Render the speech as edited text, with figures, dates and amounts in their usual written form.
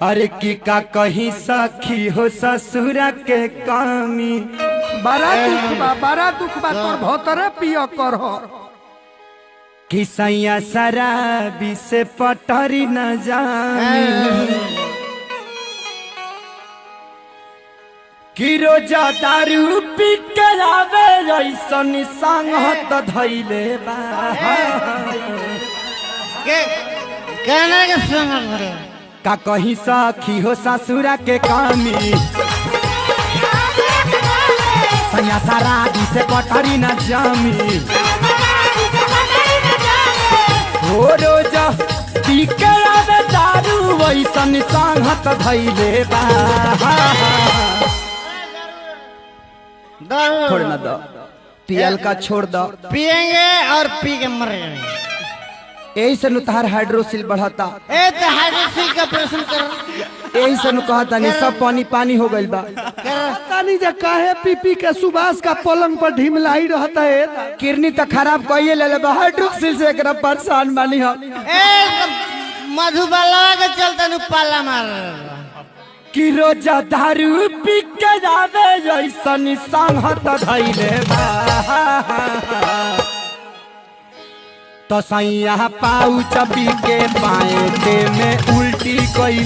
अरे की का कहीं सखी हो ससुरा के कामी बड़ा दुख बा तोर भोतरे पियो कर हो कि सैया शराबी से पटरी न जामी कि रोजा दारू पी के आवे ऐसन संगत धैले बा के संगत भरे का कहीं सखी हो ससुरा के कामी सैया शराबी से पटरी न जामी हो रोजा पी के आवे दारू ऐसन संगत धैले बा छोड़ ना दो पियल का छोड़ दो पिएंगे और पी के मर जाएंगे यही से नुतार हाइड्रोसिल बढ़ता ए तो हाइड्रोसिल का ऑपरेशन कर यही से नु कहता नहीं सब पानी पानी हो गइल बा पता नहीं जे काहे पी के सुभाष का पलंग पर ढिमलाई रहता है किडनी तो खराब कइए ले बा हाइड्रोसिल से एकरा परेशान बानी हम ए मधुबाला के चलते नु पाला मार कि रोजा दारू पी के जावे ऐसन संगत धैले बा तो सैया पाउच पी के पाए में उल्टी कइले